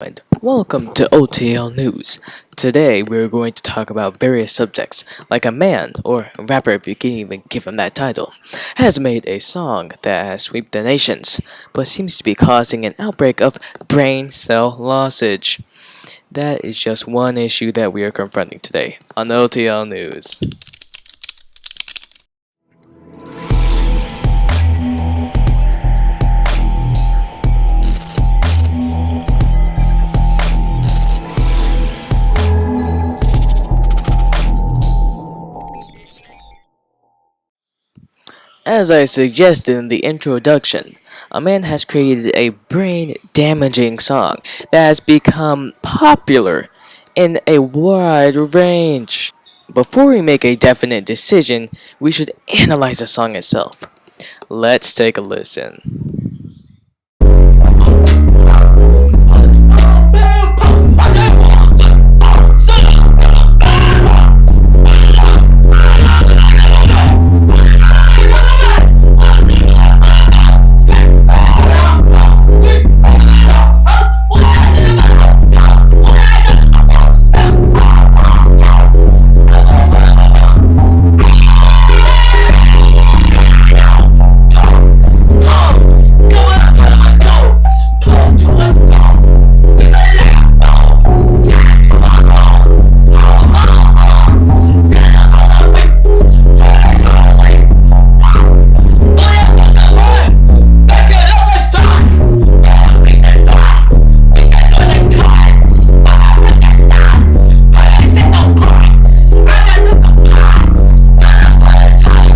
And welcome to OTL News. Today we're going to talk about various subjects, like a man, or a rapper if you can even give him that title, has made a song that has swept the nations, but seems to be causing an outbreak of brain cell lossage. That is just one issue that we are confronting today on OTL News. As I suggested in the introduction, a man has created a brain damaging song that has become popular in a wide range. Before we make a definite decision, we should analyze the song itself. Let's take a listen.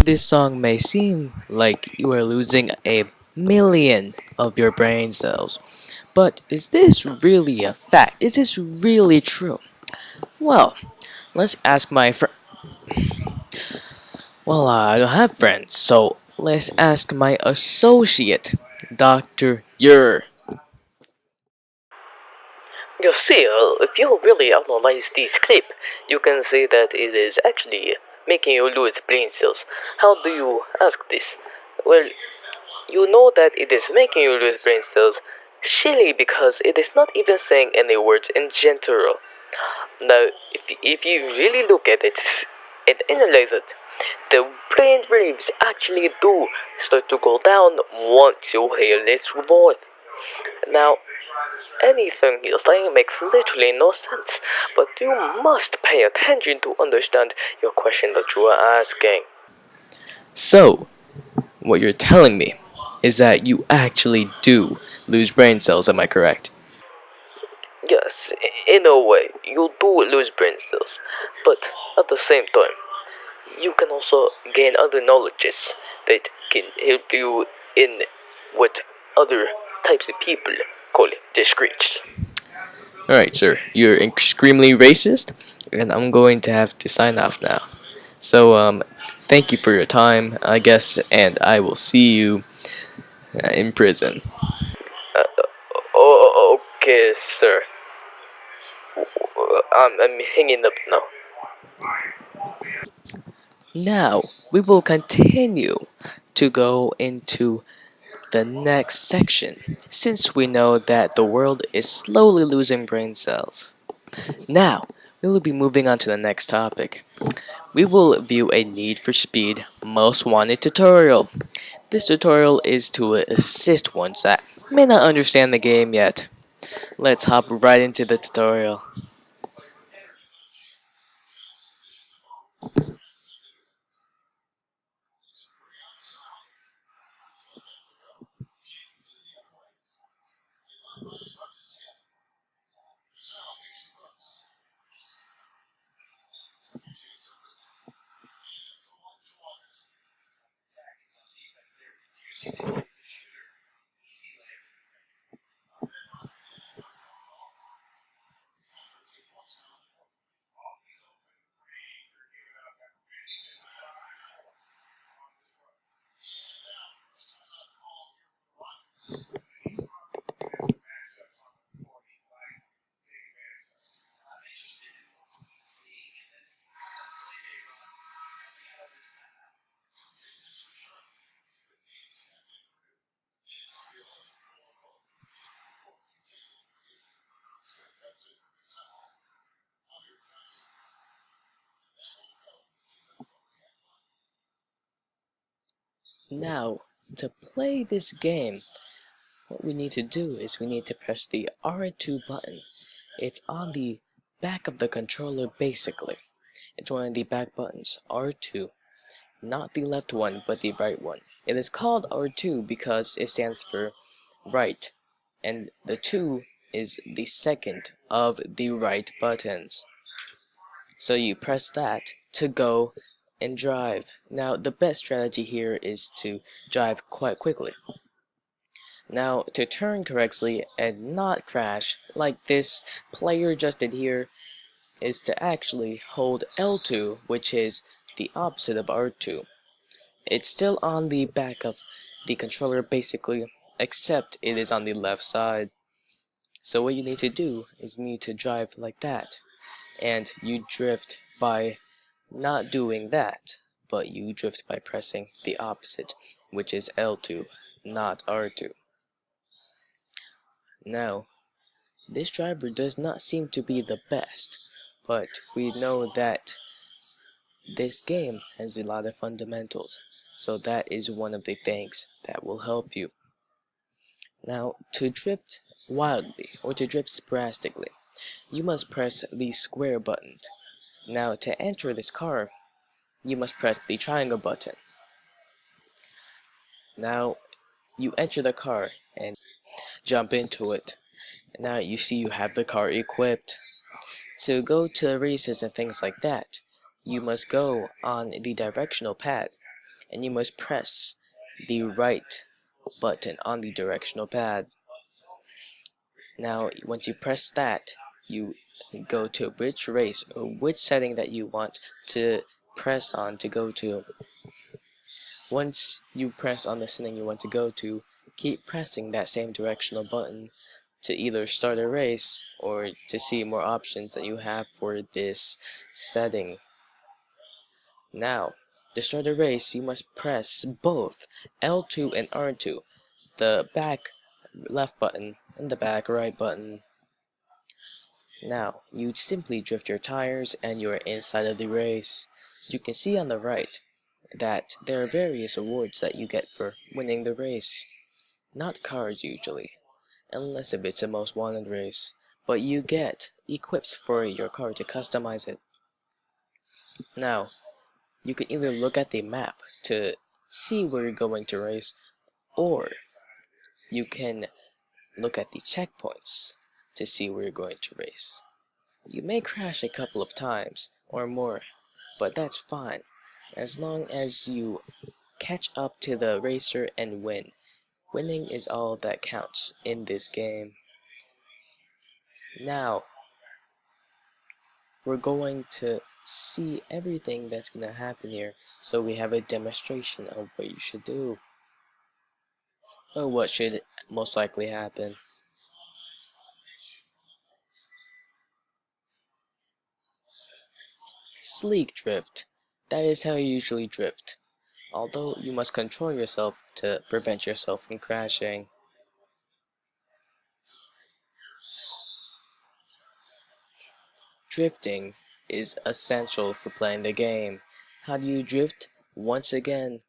This song may seem like you are losing a million of your brain cells, but is this really a fact? Is this really true? Well, let's ask my friend. Well, I don't have friends, so let's ask my associate, Dr. Yer. You see, if you really analyze this clip, you can see that it is actually making you lose brain cells. How do you ask this? Well, you know that it is making you lose brain cells silly because it is not even saying any words in general. Now, if you really look at it and analyze it, the brain waves actually do start to go down once you hear this voice. Now, anything you're saying makes literally no sense, but you must pay attention to understand your question that you are asking. So, what you're telling me is that you actually do lose brain cells, am I correct? Yes, in a way, you do lose brain cells, but at the same time, you can also gain other knowledges that can help you in what other types of people call discreet. Alright, sir, you're extremely racist, and I'm going to have to sign off now. So, thank you for your time, I guess, and I will see you in prison. Okay, sir. I'm hanging up now. Now, we will continue to go into the next section, since we know that the world is slowly losing brain cells. Now, we will be moving on to the next topic. We will view a Need for Speed Most Wanted tutorial. This tutorial is to assist ones that may not understand the game yet. Let's hop right into the tutorial. Now, to play this game, what we need to do is we need to press the R2 button. It's on the back of the controller basically. It's one of the back buttons, R2. Not the left one, but the right one. It is called R2 because it stands for right, and the 2 is the second of the right buttons. So you press that to go and drive. Now the best strategy here is to drive quite quickly. Now to turn correctly and not crash like this player just did here is to actually hold L2, which is the opposite of R2. It's still on the back of the controller basically, except it is on the left side. So what you need to do is you need to drive like that, and you drift by not doing that, but you drift by pressing the opposite, which is L2, not R2. Now, this driver does not seem to be the best, but we know that this game has a lot of fundamentals, so that is one of the things that will help you. Now, to drift wildly, or to drift sporadically, you must press the square button. Now, to enter this car, you must press the triangle button. Now, you enter the car and jump into it. Now you see you have the car equipped. To go to races and things like that, you must go on the directional pad, and you must press the right button on the directional pad. Now, once you press that, you go to which race or which setting that you want to press on to go to. Once you press on the setting you want to go to, keep pressing that same directional button to either start a race or to see more options that you have for this setting. Now, to start a race, you must press both L2 and R2, the back left button and the back right button. Now, you simply drift your tires and you are inside of the race. You can see on the right that there are various awards that you get for winning the race. Not cars usually, unless if it's a most wanted race, but you get equips for your car to customize it. Now, you can either look at the map to see where you're going to race, or you can look at the checkpoints to see where you're going to race. You may crash a couple of times or more, but that's fine, as long as you catch up to the racer and win. Winning is all that counts in this game. Now, we're going to see everything that's going to happen here, so we have a demonstration of what you should do, or what should most likely happen. Sleek drift. That is how you usually drift, although you must control yourself to prevent yourself from crashing. Drifting is essential for playing the game. How do you drift? Once again,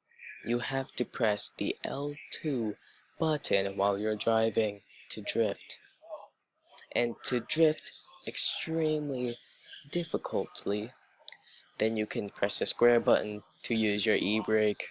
you have to press the L2 button while you're driving to drift. And to drift extremely difficultly, then you can press the square button to use your e-brake.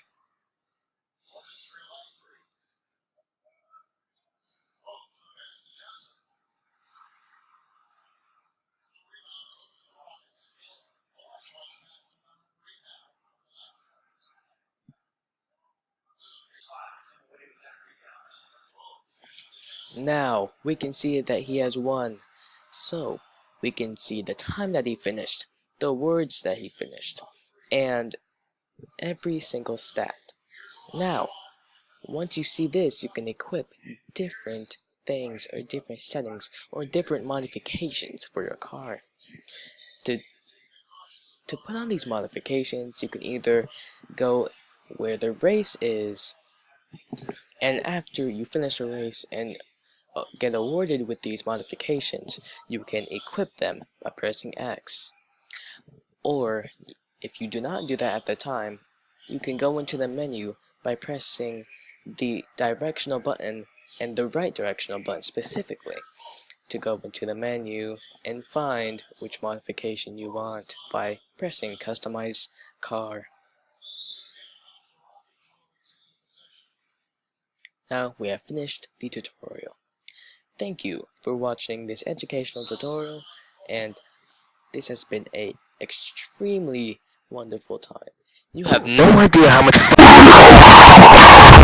Now, we can see that he has won. So, we can see the time that he finished, the words that he finished, and every single stat. Now, once you see this, you can equip different things or different settings or different modifications for your car. To, to put on these modifications, you can either go where the race is, and after you finish the race and get awarded with these modifications, you can equip them by pressing X. Or, if you do not do that at the time, you can go into the menu by pressing the directional button and the right directional button specifically to go into the menu and find which modification you want by pressing Customize Car. Now we have finished the tutorial. Thank you for watching this educational tutorial, and this has been a extremely wonderful time. You have no idea how much fun